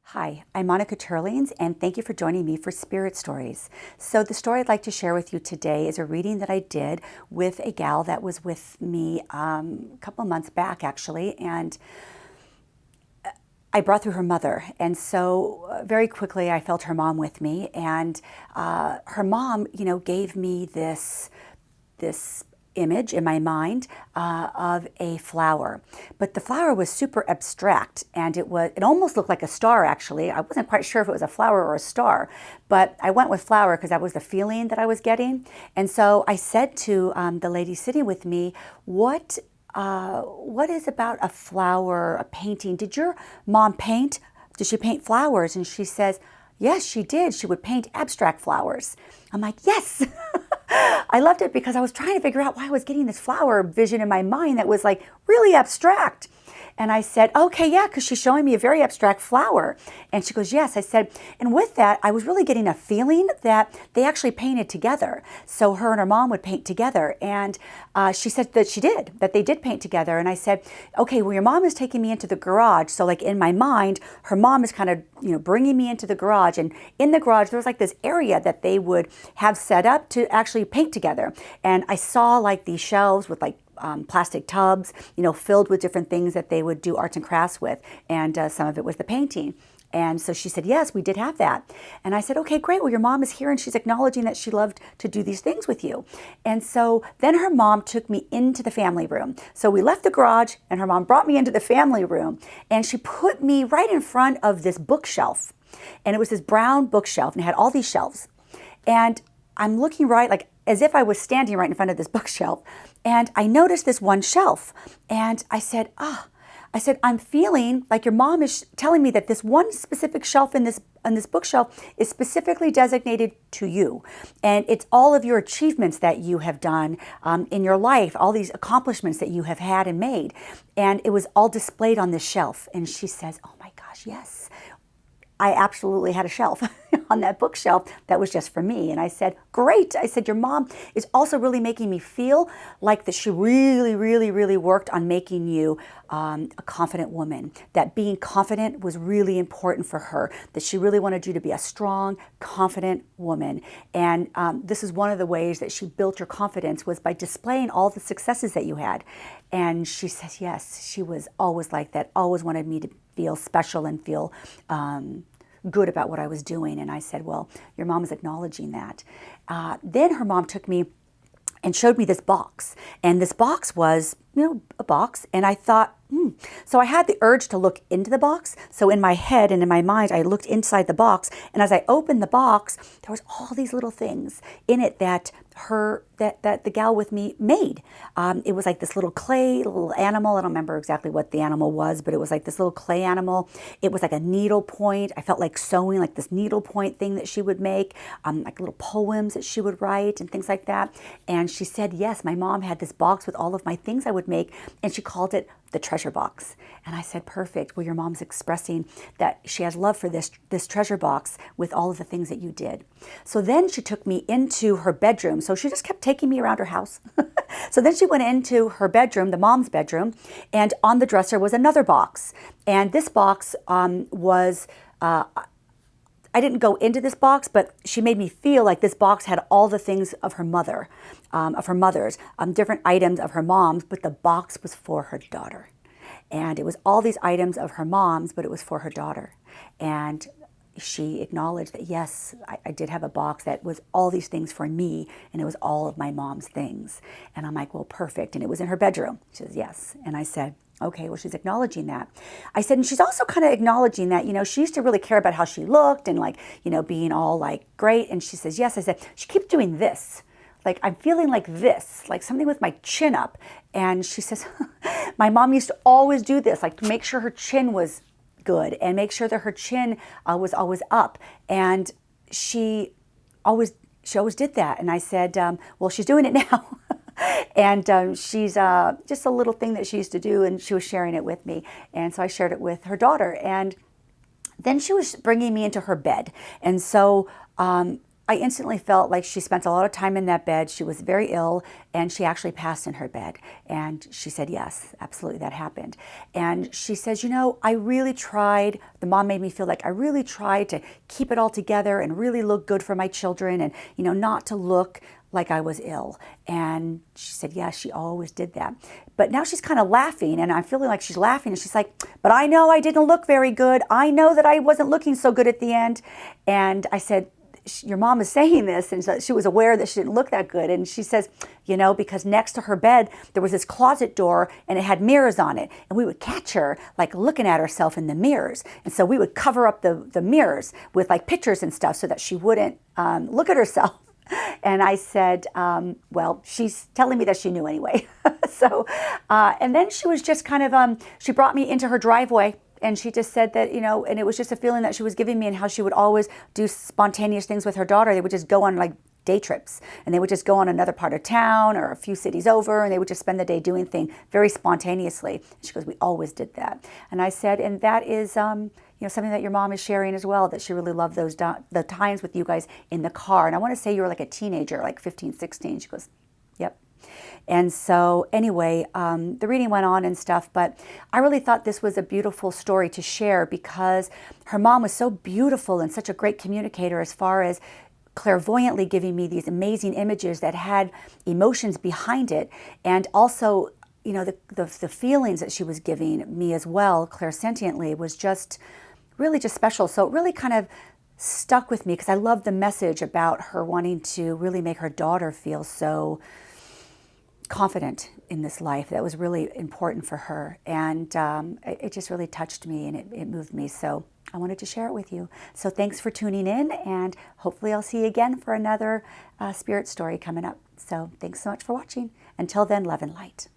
Hi, I'm Monica Teurlings, and thank you for joining me for Spirit Stories. So the story I'd like to share with you today is a reading that I did with a gal that was with me a couple of months back, actually, and I brought through her mother. And so very quickly I felt her mom with me, and her mom, gave me this image in my mind of a flower, but the flower was super abstract, and it almost looked like a star. Actually, I wasn't quite sure if it was a flower or a star, but I went with flower because that was the feeling that I was getting. And so I said to the lady sitting with me, what is about a flower, a painting? Did your mom paint? Did she paint flowers? And she says, yes, she did. She would paint abstract flowers. I'm like, yes. I loved it because I was trying to figure out why I was getting this flower vision in my mind that was like really abstract. And I said, okay, yeah, because she's showing me a very abstract flower. And she goes, yes. I said, and with that, I was really getting a feeling that they actually painted together. So her and her mom would paint together. And she said that they did paint together. And I said, okay, well, your mom is taking me into the garage. So like in my mind, her mom is kind of, bringing me into the garage. And in the garage, there was like this area that they would have set up to actually paint together. And I saw like these shelves with like plastic tubs, filled with different things that they would do arts and crafts with. And some of it was the painting. And so she said, yes, we did have that. And I said, okay, great. Well, your mom is here and she's acknowledging that she loved to do these things with you. And so then her mom took me into the family room. So we left the garage and her mom brought me into the family room, and she put me right in front of this bookshelf. And it was this brown bookshelf and it had all these shelves. And I'm looking right, like as if I was standing right in front of this bookshelf. And I noticed this one shelf. And I said, I'm feeling like your mom is telling me that this one specific shelf on this bookshelf is specifically designated to you. And it's all of your achievements that you have done in your life, all these accomplishments that you have had and made. And it was all displayed on this shelf. And she says, oh my gosh, yes. I absolutely had a shelf on that bookshelf that was just for me. And I said, great. I said, your mom is also really making me feel like that she really, really, really worked on making you a confident woman, that being confident was really important for her, that she really wanted you to be a strong, confident woman. And this is one of the ways that she built your confidence, was by displaying all the successes that you had. And she says, yes, she was always like that, always wanted me to feel special and feel good about what I was doing. And I said, well, your mom is acknowledging that. Then her mom took me and showed me this box. And this box was, a box. And I thought, So I had the urge to look into the box. So in my head and in my mind, I looked inside the box. And as I opened the box, there was all these little things in it that the gal with me made. It was like this little clay, little animal. I don't remember exactly what the animal was, but it was like this little clay animal. It was like a needle point. I felt like sewing, like this needle point thing that she would make, like little poems that she would write and things like that. And she said, yes, my mom had this box with all of my things I would make, and she called it the treasure box. And I said, perfect. Well, your mom's expressing that she has love for this treasure box with all of the things that you did. So then she took me into her bedroom. So she just kept taking me around her house. So then she went into her bedroom, the mom's bedroom, and on the dresser was another box. And this box was, I didn't go into this box, but she made me feel like this box had all the things of her mother, of her mother's, different items of her mom's, but the box was for her daughter. And it was all these items of her mom's, but it was for her daughter. And she acknowledged that, yes, I did have a box that was all these things for me, and it was all of my mom's things. And I'm like, well, perfect. And it was in her bedroom. She says, yes. And I said, okay, well, she's acknowledging that. I said, and she's also kind of acknowledging that, she used to really care about how she looked and like, being all like great. And she says, yes. I said, she keeps doing this. Like, I'm feeling like this, like something with my chin up. And she says, my mom used to always do this, like to make sure her chin was good and make sure that her chin was always up. And she always did that. And I said, well, she's doing it now. And she's just a little thing that she used to do, and she was sharing it with me. And so I shared it with her daughter. And then she was bringing me into her bed. And so I instantly felt like she spent a lot of time in that bed. She was very ill, and she actually passed in her bed. And she said, yes, absolutely, that happened. And she says, you know, I really tried. The mom made me feel like I really tried to keep it all together and really look good for my children, and, you know, not to look like I was ill. And she said, yeah, she always did that. But now she's kind of laughing, and I'm feeling like she's laughing, and she's like, but I know I didn't look very good. I know that I wasn't looking so good at the end. And I said, your mom is saying this, and so she was aware that she didn't look that good. And she says, you know, because next to her bed there was this closet door, and it had mirrors on it, and we would catch her like looking at herself in the mirrors, and so we would cover up the mirrors with like pictures and stuff so that she wouldn't look at herself. And I said, well, she's telling me that she knew anyway. So, and then she was just kind of, she brought me into her driveway, and she just said that, you know, and it was just a feeling that she was giving me, and how she would always do spontaneous things with her daughter. They would just go on like day trips, and they would just go on another part of town or a few cities over, and they would just spend the day doing things very spontaneously. She goes, we always did that. And I said, and that is, you know, something that your mom is sharing as well, that she really loved those the times with you guys in the car. And I want to say you were like a teenager, like 15, 16. She goes, yep. And so anyway, the reading went on and stuff, but I really thought this was a beautiful story to share, because her mom was so beautiful and such a great communicator as far as clairvoyantly giving me these amazing images that had emotions behind it, and also, you know, the feelings that she was giving me as well, clairsentiently, was just really just special. So it really kind of stuck with me, because I love the message about her wanting to really make her daughter feel so confident in this life. That was really important for her, and it just really touched me, and it moved me. So I wanted to share it with you. So thanks for tuning in, and hopefully I'll see you again for another spirit story coming up. So thanks so much for watching. Until then, love and light.